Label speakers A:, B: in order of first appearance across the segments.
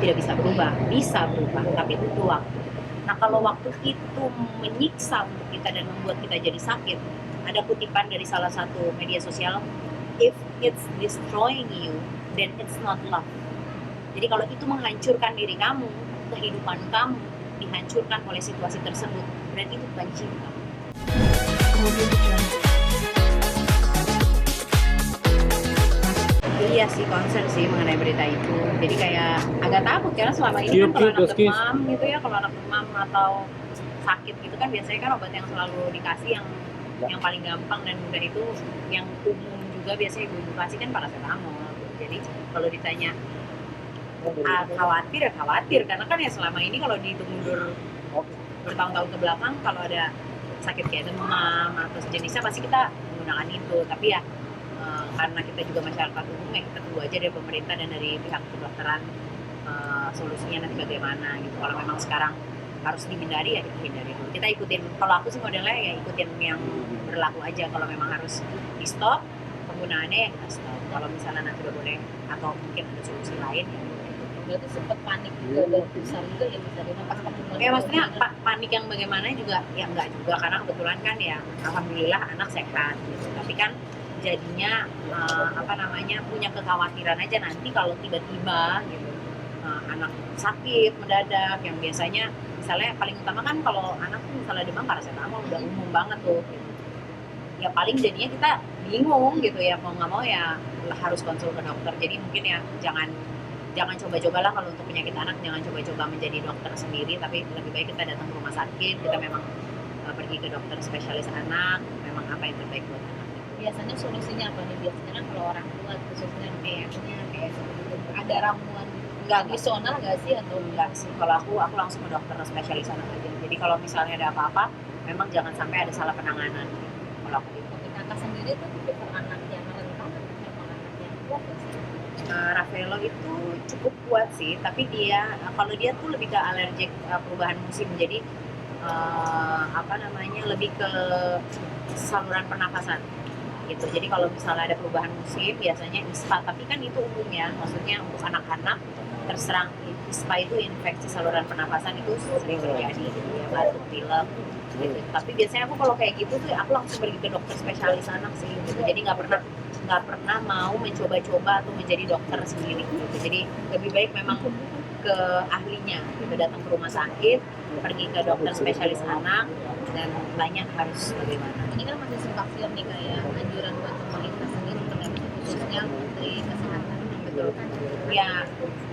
A: tidak bisa berubah, tapi butuh waktu. Nah, kalau waktu itu menyiksa untuk kita dan membuat kita jadi sakit, ada kutipan dari salah satu media sosial, if it's destroying you, then it's not love. Jadi kalau itu menghancurkan diri kamu, kehidupan kamu dihancurkan oleh situasi tersebut, berarti itu bukan cinta. Iya sih, concern sih mengenai berita itu. Jadi kayak agak takut karena selama ini kan kalau anak demam gitu ya, kalau anak demam atau sakit gitu kan biasanya kan obat yang selalu dikasih yang paling gampang dan mudah itu yang umum juga biasanya ibu kasih kan paracetamol. Jadi kalau ditanya khawatir ya khawatir karena kan ya selama ini kalau dihitung mundur bertahun-tahun ke belakang kalau ada sakit kayak demam atau sejenisnya pasti kita menggunakan itu. Tapi ya karena kita juga masyarakat umum ya kita tunggu aja dari pemerintah dan dari pihak kedokteran solusinya nanti bagaimana gitu. Kalau memang sekarang harus dihindari ya kita hindari dulu. Kita ikutin, kalau aku sih modelnya ya ikutin yang berlaku aja. Kalau memang harus di stop penggunaannya ya stop. Kalau misalnya nanti udah boleh atau mungkin ada solusi lain ya.
B: Berarti sempat panik juga dan besar juga ya bisa pas kamu
A: ya maksudnya panik yang bagaimana juga ya enggak juga karena kebetulan kan ya alhamdulillah anak sehat gitu. Tapi kan jadinya punya kekhawatiran aja nanti kalau tiba-tiba gitu anak sakit mendadak yang biasanya misalnya paling utama kan kalau anak tuh misalnya demam paracetamol udah umum banget tuh gitu. Ya paling jadinya kita bingung gitu ya mau nggak mau ya harus konsul ke dokter. Jadi mungkin ya jangan coba-cobalah kalau untuk penyakit anak, jangan coba-coba menjadi dokter sendiri, tapi lebih baik kita datang ke rumah sakit, kita memang pergi ke dokter spesialis anak, memang apa yang terbaik buat anak.
B: Biasanya solusinya apa nih? Biasanya kan kalau orang tua khususnya ayahnya kayak ada ramuan tradisional nggak sih atau
A: enggak sih? Kalau aku langsung ke dokter spesialis anak aja. Jadi kalau misalnya ada apa-apa, memang jangan sampai ada salah penanganan. Kalau aku gitu.
B: Kakak sendiri tuh tipe anak yang rentan atau anak yang kuat sih?
A: Rafaelo itu cukup kuat sih, tapi kalau dia tuh lebih ke alergik perubahan musim. Jadi lebih ke saluran pernafasan gitu. Jadi kalau misalnya ada perubahan musim biasanya ISPA, tapi kan itu umumnya, maksudnya untuk anak-anak terserang ISPA itu infeksi saluran pernafasan itu sering terjadi gitu ya, batuk, pilek gitu. Tapi biasanya aku kalau kayak gitu tuh aku langsung pergi ke dokter spesialis anak sih gitu. Jadi nggak pernah mau mencoba-coba atau menjadi dokter sendiri gitu. Jadi lebih baik memang ke ahlinya gitu, datang ke rumah sakit, pergi ke dokter spesialis anak dan banyak harus bagaimana.
B: Ini kan masih simpang siur nih kayak anjuran buat pemerintah sendiri khususnya Menteri Kesehatan. Betul kan?
A: Ya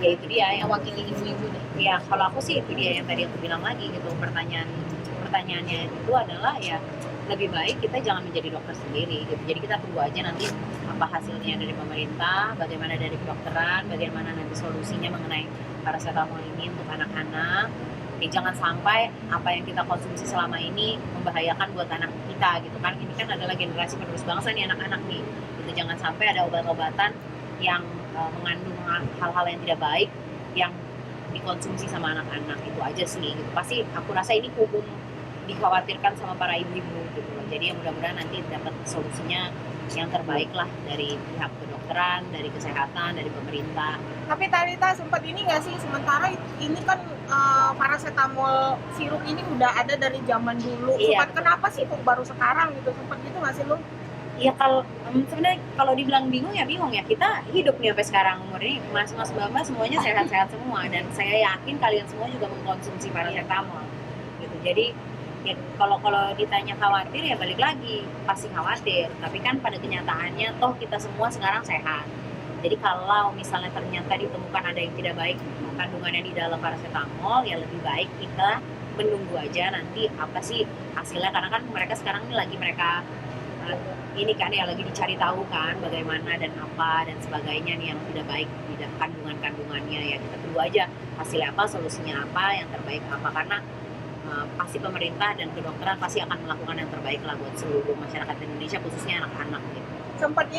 A: itu dia yang
B: wakili ibu-ibu deh.
A: Ya kalau aku sih itu dia yang tadi aku bilang lagi gitu. Pertanyaannya itu adalah ya lebih baik kita jangan menjadi dokter sendiri gitu. Jadi kita tunggu aja nanti apa hasilnya dari pemerintah, bagaimana dari kedokteran, bagaimana nanti solusinya mengenai paracetamol ini untuk anak-anak. Jadi jangan sampai apa yang kita konsumsi selama ini membahayakan buat anak kita gitu kan. Ini kan adalah generasi penerus bangsa nih anak-anak nih. Gitu. Jangan sampai ada obat-obatan yang mengandung hal-hal yang tidak baik yang dikonsumsi sama anak-anak. Itu aja sih gitu. Pasti aku rasa ini umum dikhawatirkan sama para ibu-ibu gitu loh. Jadi mudah-mudahan nanti dapat solusinya yang terbaik lah dari pihak kedokteran, dari kesehatan, dari pemerintah.
C: Tapi Talita sempat ini nggak sih, sementara ini kan paracetamol sirup ini udah ada dari zaman dulu.
A: Iya,
C: Kenapa sih kok baru sekarang gitu? Sempat gitu nggak sih lu?
A: Ya kalau sebenarnya kalau dibilang bingung ya kita hidup nih sampai sekarang umur ini mas-mas mbak-mbak semuanya sehat-sehat semua dan saya yakin kalian semua juga mengkonsumsi paracetamol gitu. Jadi ya kalau ditanya khawatir ya balik lagi pasti khawatir, tapi kan pada kenyataannya toh kita semua sekarang sehat. Jadi kalau misalnya ternyata ditemukan ada yang tidak baik kandungannya di dalam paracetamol, ya lebih baik kita menunggu aja nanti apa sih hasilnya, karena kan mereka sekarang ini lagi ini kan ya lagi dicari tahu kan bagaimana dan apa dan sebagainya nih yang tidak baik di kandungannya. Ya kita tunggu aja hasilnya apa, solusinya apa, yang terbaik apa, karena pasti pemerintah dan kedokteran pasti akan melakukan yang terbaik lah buat seluruh masyarakat Indonesia, khususnya anak-anak gitu.
C: Sempat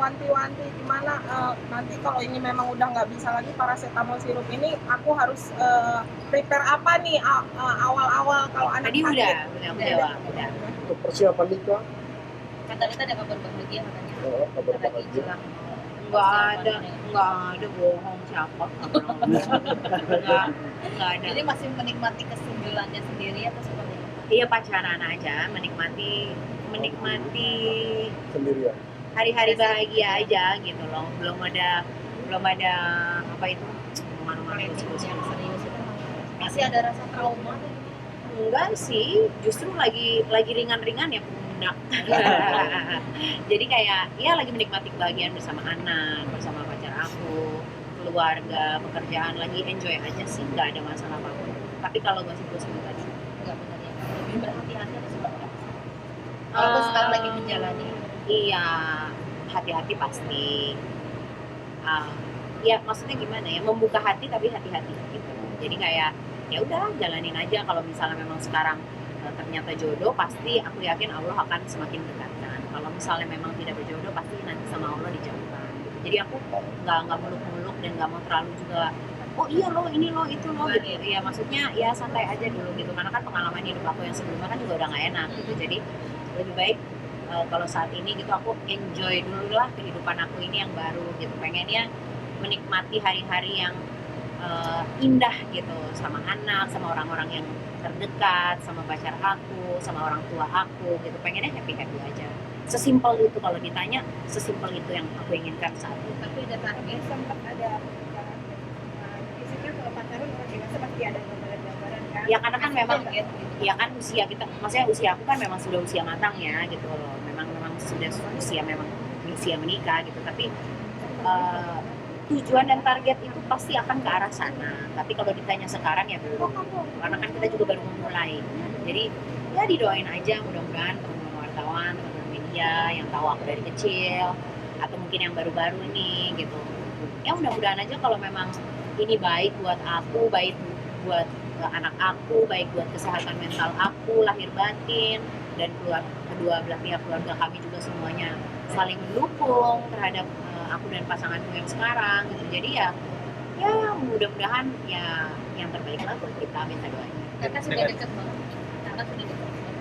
C: wanti-wanti gimana nanti kalau ini memang udah nggak bisa lagi paracetamol sirup ini, aku harus prepare apa nih awal-awal kalau anak
A: tadi
C: sakit?
A: Udah.
D: Untuk persiapan nikah
B: Kata-kata ada kabar bahagia katanya.
D: kabar bahagia.
A: nggak ada bohong siapa, nggak ada.
B: Jadi masih menikmati kesindulannya sendiri atau seperti apa?
A: Iya, pacaran aja, menikmati
D: Sendirian.
A: hari-hari bahagia aja gitu loh. Belum ada apa itu
B: Planning
A: terus.
B: yang serius itu masih ada rasa trauma tuh.
A: Enggak sih, justru lagi ringan-ringan ya pundak. Jadi kayak ya lagi menikmati kebahagiaan bersama anak, bersama pacar aku, keluarga, pekerjaan, lagi enjoy aja sih, nggak ada masalah apapun. Tapi kalau gosip-gosip tadi
B: Enggak benar ya. Lebih berhati-hati atau seperti apa? Walaupun sekarang lagi menjalani.
A: iya, hati-hati pasti. Ya maksudnya gimana ya, membuka hati tapi hati-hati gitu. Jadi kayak ya udah jalanin aja. Kalau misalnya memang sekarang ternyata jodoh, pasti aku yakin Allah akan semakin dekatkan. Kalau misalnya memang tidak berjodoh, pasti nanti sama Allah dijauhkan. Jadi aku nggak muluk-muluk dan nggak mau terlalu juga oh iya loh, ini loh, itu loh gitu. Ya maksudnya ya santai aja dulu gitu, karena kan pengalaman hidup aku yang sebelumnya kan juga udah nggak enak gitu. Jadi lebih baik kalau saat ini gitu aku enjoy dulu lah kehidupan aku ini yang baru gitu. Pengennya menikmati hari-hari yang indah gitu sama anak, sama orang-orang yang terdekat, sama pacar aku, sama orang tua aku gitu. Pengennya happy-happy aja. Sesimpel itu, kalau ditanya sesimpel itu yang aku inginkan saat itu.
B: Tapi ada target
C: Sempat ada biasanya kalau pacaran orang dewasa pasti ada gambaran kan.
A: Ya karena kan memang
B: target gitu.
A: ya kan usia kita, maksudnya usia aku kan memang sudah usia matang ya gitu loh. Memang sudah usia menikah gitu. Tapi tujuan dan target itu pasti akan ke arah sana. Tapi kalau ditanya sekarang ya belum, karena kan kita juga baru memulai. Jadi ya didoain aja, mudah-mudahan teman-teman wartawan, teman-teman media yang tahu aku dari kecil, atau mungkin yang baru-baru ini gitu. Ya mudah-mudahan aja kalau memang ini baik buat aku, baik buat anak aku, baik buat kesehatan mental aku, lahir batin, dan kedua belah pihak keluarga kami juga semuanya saling mendukung terhadap aku dan pasanganku yang sekarang gitu. Jadi ya mudah-mudahan ya yang terbaik lah buat kita, minta doanya.
B: Kakak sudah dekat banget. Kakak sudah dekat banget.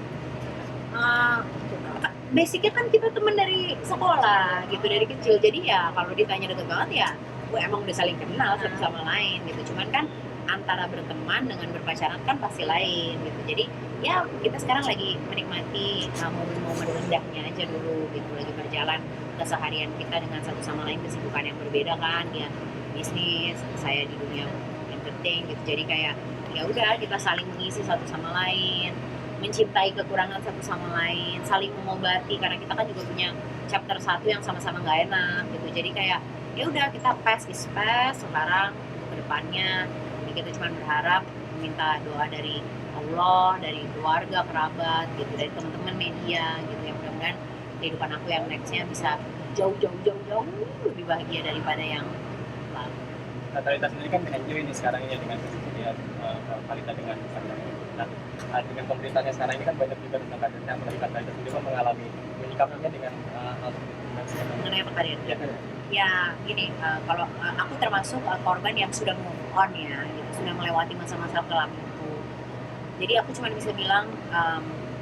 A: Basicnya kan kita teman dari sekolah gitu, dari kecil. Jadi ya kalau ditanya deket banget ya emang udah saling kenal satu sama lain gitu. Cuman kan antara berteman dengan berpacaran kan pasti lain gitu. Jadi ya kita sekarang lagi menikmati momen-momen rendahnya aja dulu gitu, lagi berjalan keseharian kita dengan satu sama lain, kesibukan yang berbeda kan, dia bisnis, saya di dunia entertain gitu. Jadi kayak ya udah kita saling mengisi satu sama lain, mencintai kekurangan satu sama lain, saling mengobati, karena kita kan juga punya chapter 1 yang sama-sama nggak enak gitu. Jadi kayak ya udah kita pass is pass sekarang ke depannya. Jadi kita cuma berharap, minta doa dari Allah, dari keluarga, kerabat gitu, dari teman-teman media gitu ya. Mudah-mudahan kehidupan aku yang nextnya bisa jauh lebih bahagia daripada yang lalu.
D: Talita sendiri kan enjoy ini sekarang ini dengan keseharian Talita dengan pasangannya. Nah, dengan pemerintahnya sekarang ini kan banyak juga tentang kadernya, apalagi Talita sendiri kan mengalami menyikapinya dengan hal seperti
A: Mengenai apa karir?
D: ya,
A: Ya gini, kalau aku termasuk korban yang sudah move on ya, gitu, sudah melewati masa-masa kelam itu. Jadi aku cuma bisa bilang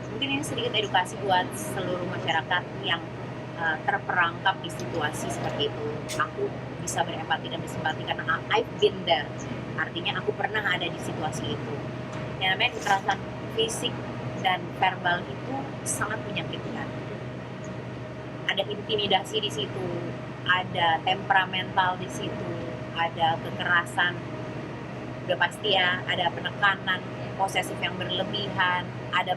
A: mungkin ini sedikit edukasi buat seluruh masyarakat yang terperangkap di situasi seperti itu. Aku bisa berempati dan bersimpati karena I've been there. Artinya aku pernah ada di situasi itu. Yang namanya kekerasan fisik dan verbal itu sangat menyakitkan. Ada intimidasi di situ, ada temperamental di situ, ada kekerasan, udah pasti ya, ada penekanan, posesif yang berlebihan, ada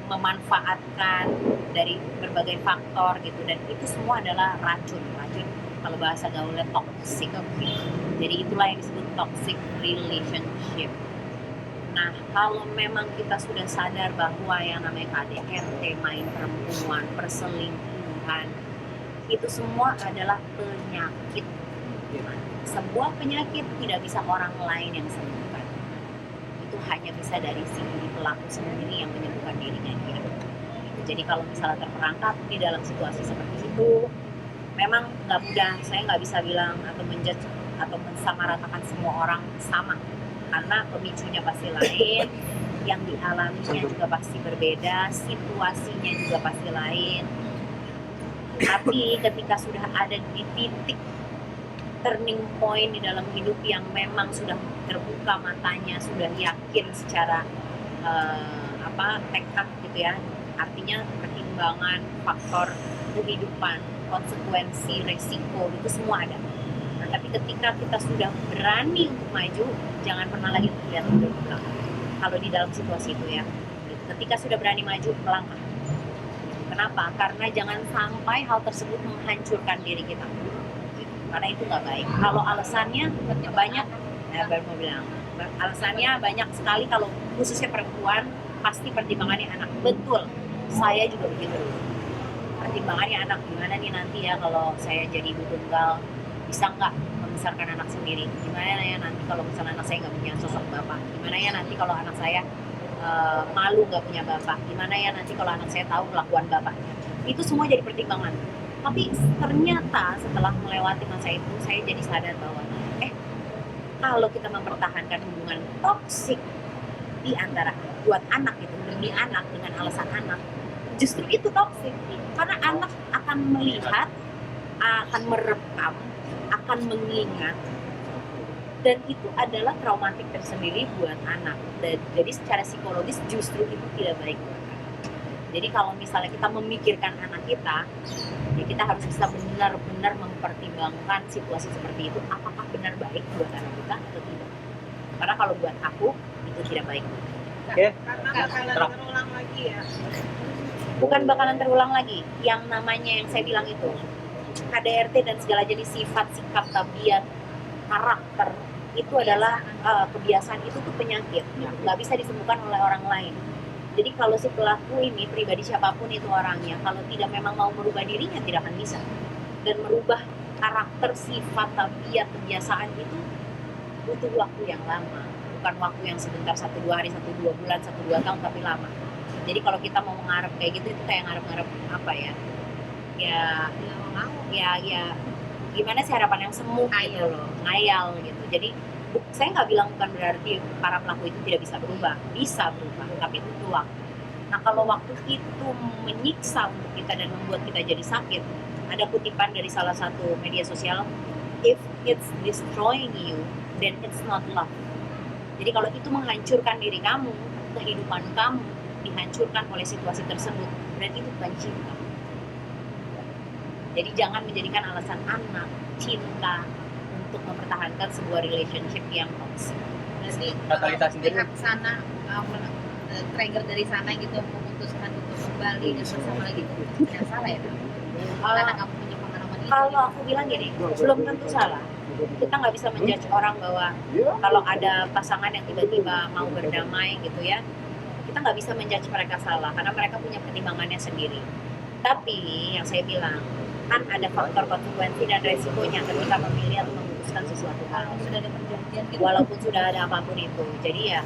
A: memanfaatkan dari berbagai faktor gitu, dan itu semua adalah racun kalau bahasa gaulnya toxic. Jadi itulah yang disebut toxic relationship. Nah, kalau memang kita sudah sadar bahwa yang namanya KDRT, main perempuan, perselingkuhan, itu semua adalah penyakit. Sebuah penyakit tidak bisa orang lain yang sembuhkan. Itu hanya bisa dari si pelaku sendiri yang menyembuhkan dirinya dia. Jadi kalau misalnya terperangkap di dalam situasi seperti itu, memang nggak mudah. Saya nggak bisa bilang atau menjudge atau mensamaratakan semua orang sama, karena pemicunya pasti lain, yang dialaminya juga pasti berbeda, situasinya juga pasti lain. Tapi ketika sudah ada di titik turning point di dalam hidup yang memang sudah terbuka matanya, sudah yakin secara tekad gitu ya, artinya pertimbangan faktor kehidupan, konsekuensi, resiko itu semua ada. Nah, tapi ketika kita sudah berani untuk maju, jangan pernah lagi lihat ke belakang. Kalau di dalam situasi itu ya, ketika sudah berani maju, melangkah. Kenapa? Karena jangan sampai hal tersebut menghancurkan diri kita. Karena itu nggak baik. Kalau alasannya banyak, baru mau bilang, alasannya banyak sekali. Kalau khususnya perempuan, pasti pertimbangannya anak. Betul, saya juga begitu. Pertimbangannya anak, gimana nih nanti ya kalau saya jadi ibu tunggal, bisa nggak membesarkan anak sendiri? Gimana ya nanti kalau misalnya anak saya nggak punya sosok bapak? Gimana ya nanti kalau anak saya malu nggak punya bapak? Gimana ya nanti kalau anak saya tahu kelakuan bapaknya? Itu semua jadi pertimbangan. Tapi ternyata setelah melewati masa itu, saya jadi sadar bahwa kalau kita mempertahankan hubungan toksik di antara buat anak itu, demi anak dengan alasan anak, justru itu toksik. Karena anak akan melihat, akan merekam, akan mengingat, dan itu adalah traumatik tersendiri buat anak. Dan jadi secara psikologis justru itu tidak baik buat anak. Jadi kalau misalnya kita memikirkan anak kita, ya kita harus bisa benar-benar mempertimbangkan situasi seperti itu, apakah benar baik buat anak kita atau tidak. Karena kalau buat aku itu tidak baik.
C: Karena bakalan terulang lagi ya.
A: Bukan bakalan terulang lagi. Yang namanya yang saya bilang itu KDRT dan segala jenis sifat, sikap, tabiat, karakter itu adalah kebiasaan, itu tuh penyakit, nggak bisa disembuhkan oleh orang lain. Jadi kalau si pelaku ini, pribadi siapapun itu orangnya, kalau tidak memang mau merubah dirinya, tidak akan bisa. Dan merubah karakter, sifat, tabiat, kebiasaan itu butuh waktu yang lama. Bukan waktu yang sebentar, 1-2 hari, 1-2 bulan, 1-2 tahun, tapi lama. Jadi kalau kita mau mengharap kayak gitu, itu kayak ngarep-ngarep apa ya? Ya, gimana sih harapan yang semu gitu loh, ngayal gitu. Jadi saya nggak bilang bukan berarti para pelaku itu tidak bisa berubah, tapi itu butuh waktu. Nah kalau waktu itu menyiksa untuk kita dan membuat kita jadi sakit, ada kutipan dari salah satu media sosial, if it's destroying you, then it's not love. Jadi kalau itu menghancurkan diri kamu, kehidupan kamu dihancurkan oleh situasi tersebut, berarti itu bukan cinta. Jadi jangan menjadikan alasan anak, cinta, untuk mempertahankan sebuah relationship yang toxic.
B: Berarti
D: Fatalitas sendiri.
B: pihak sana trigger dari sana gitu memutuskan untuk kembali dan bersama lagi, itu tidak salah ya? Karena kamu punya pengalaman itu.
A: Kalau aku bilang gini, belum tentu salah. Kita nggak bisa menjudge orang bahwa kalau ada pasangan yang tiba-tiba mau berdamai gitu ya, kita nggak bisa menjudge mereka salah karena mereka punya pertimbangannya sendiri. Tapi yang saya bilang, kan ada faktor konsekuensi dan resikonya ketika memilih atau memutuskan sesuatu hal.
B: Sudah ada perjanjian gitu.
A: Walaupun sudah ada apapun itu, jadi ya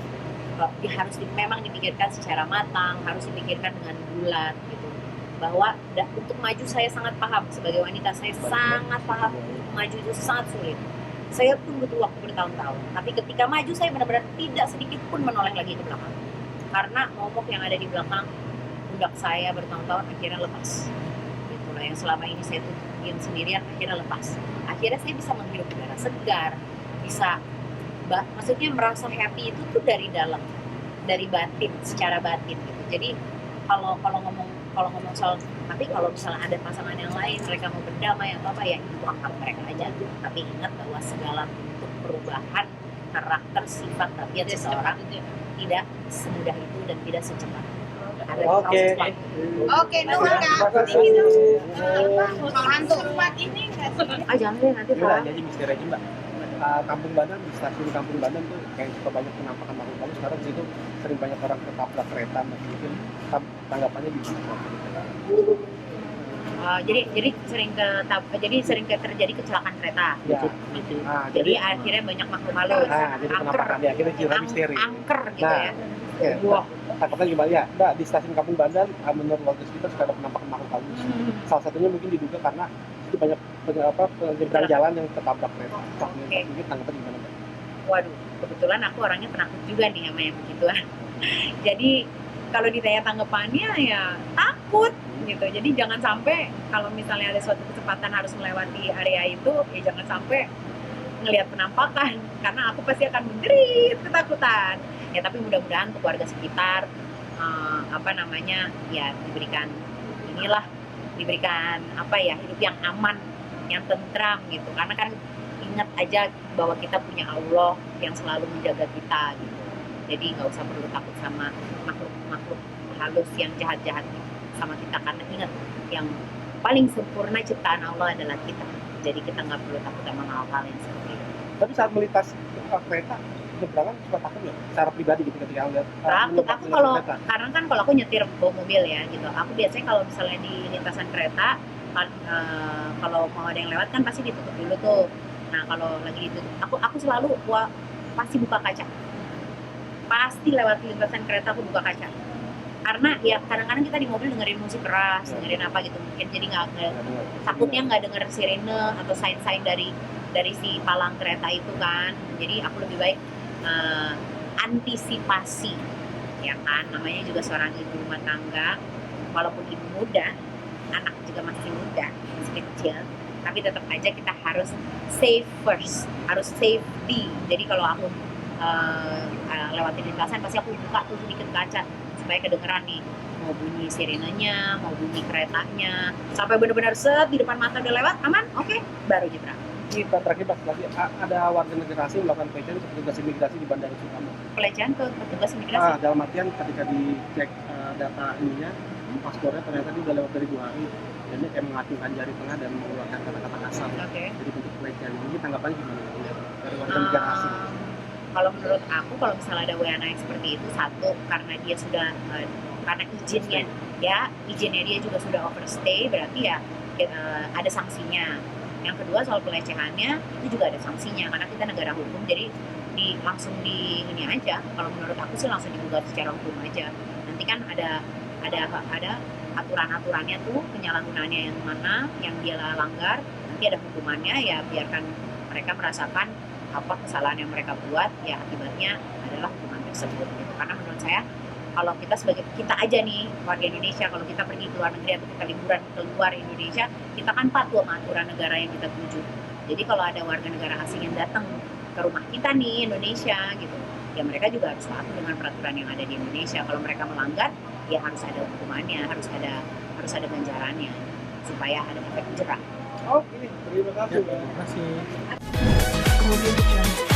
A: harus memang dipikirkan secara matang, harus dipikirkan dengan bulat gitu. Bahwa untuk maju saya sangat paham, sebagai wanita saya sangat paham, maju itu sangat sulit. Saya pun butuh waktu bertahun-tahun, tapi ketika maju saya benar-benar tidak sedikit pun menoleh lagi ke belakang. Karena momok yang ada di belakang pundak saya bertahun-tahun akhirnya lepas. Yang selama ini saya tutupin sendirian akhirnya lepas. Akhirnya saya bisa menghirup udara segar, bisa maksudnya merasa happy itu tuh dari dalam, dari batin, secara batin gitu. Jadi kalau ngomong soal, tapi kalau misalnya ada pasangan yang lain, mereka mau berdamai atau apa ya itu hak mereka aja. Tapi ingat bahwa segala bentuk perubahan karakter, sifat, tabiat seseorang tidak semudah itu dan tidak secepat. Ada proses waktu.
C: Oke, Nuhun Kak. Ini dong.
B: Soal hantu.
C: Seruat ini nggak sih?
A: Jangan deh nanti
D: Ini
A: Pak.
D: jadi misteri aja mbak. Kampung Bandan, di stasiun Kampung Bandan tuh kayak suka banyak penampakan makhluk halus. Sekarang di situ sering banyak orang ketabrak kereta, mungkin tanggapannya gimana?
A: Jadi sering terjadi kecelakaan kereta.
D: Ya.
A: Jadi akhirnya banyak makhluk halus,
D: jadi penampakan ya, kita kira misteri.
A: angker gitu
D: Nah,
A: ya.
D: Ya,
A: Wah.
D: tanggapan gimana ya? Mbak, di stasiun Kampung Bandan, menurut warga sekitar suka ada penampakan makhluk halus. Salah satunya mungkin diduga karena itu banyak penyeberang jalan yang ketabrak kereta.
A: Oke.
D: Mungkin tanggapan gimana mbak?
A: Waduh, kebetulan aku orangnya penakut juga nih sama yang begituan. Jadi kalau ditanya tanggapannya ya takut, gitu. Jadi jangan sampai kalau misalnya ada suatu kesempatan harus melewati area itu, ya jangan sampai ngelihat penampakan, karena aku pasti akan menjerit ketakutan. Ya tapi mudah-mudahan untuk warga sekitar ya diberikan hidup yang aman, yang tentram gitu. Karena kan ingat aja bahwa kita punya Allah yang selalu menjaga kita gitu. Jadi nggak usah perlu takut sama makhluk halus yang jahat-jahat sama kita, karena ingat yang paling sempurna ciptaan Allah adalah kita. Jadi kita nggak perlu takut sama hal-hal yang seperti itu.
E: Tapi saat melintas kereta nyebrang suka takut nggak? Secara pribadi gitu ketika lihat
A: Takut aku karena kan kalau aku nyetir bawa mobil ya gitu. Aku biasanya kalau misalnya di lintasan kereta kalau mau ada yang lewat kan pasti ditutup dulu tuh. Nah kalau lagi ditutup aku selalu pasti buka kaca. Pasti lewat lintasan kereta aku buka kaca. Karena ya kadang-kadang kita di mobil dengerin musik keras, dengerin apa gitu, mungkin jadi takutnya nggak denger sirene atau sign-sign dari si palang kereta itu kan. Jadi aku lebih baik antisipasi, ya kan, namanya juga seorang ibu rumah tangga, walaupun ibu muda, anak juga masih muda, masih kecil, tapi tetap aja kita harus save first, harus safety. Jadi kalau aku lewatin lintasan pasti aku buka tuh sedikit kaca supaya kedengeran nih, mau bunyi sirenenya, mau bunyi keretanya, sampai benar-benar set di depan mata udah lewat aman, oke, baru nyebrang.
E: Kita terakhir Pak, ada warga negara asing melakukan pelecehan ke petugas imigrasi di Bandara Soekarno.
A: Pelecehan ke petugas imigrasi?
E: Dalam artian ketika dicek data ininya, paspornya ternyata dia udah lewat dari 2 hari, dan dia kayak mengacungkan jari tengah dan mengeluarkan kata-kata kasar.
A: Oke.
E: Jadi bentuk pelecehan. Ini tanggapannya gimana dari warga negara asing?
A: Kalau menurut aku, kalau misalnya ada WNA yang seperti itu, satu karena dia sudah karena izinnya dia juga sudah overstay, berarti ya ada sanksinya. Yang kedua soal pelecehannya itu juga ada sanksinya, karena kita negara hukum, jadi langsung ini aja. Kalau menurut aku sih langsung digugat secara hukum aja. Nanti kan ada aturan-aturannya tuh, penyalahgunaannya yang mana yang dia langgar, nanti ada hukumannya, ya biarkan mereka merasakan apa kesalahan yang mereka buat, ya akibatnya adalah hukuman tersebut gitu. Karena menurut saya kalau kita aja nih warga Indonesia, kalau kita pergi ke luar negeri atau kita liburan keluar Indonesia, kita kan patuh sama aturan negara yang kita tuju. Jadi kalau ada warga negara asing yang datang ke rumah kita nih Indonesia gitu, ya mereka juga harus patuh dengan peraturan yang ada di Indonesia. Kalau mereka melanggar, ya harus ada hukumannya, harus ada ganjarannya supaya ada efek jerah.
E: Oke, terima kasih.
D: Terima kasih.
F: Audio Jungle.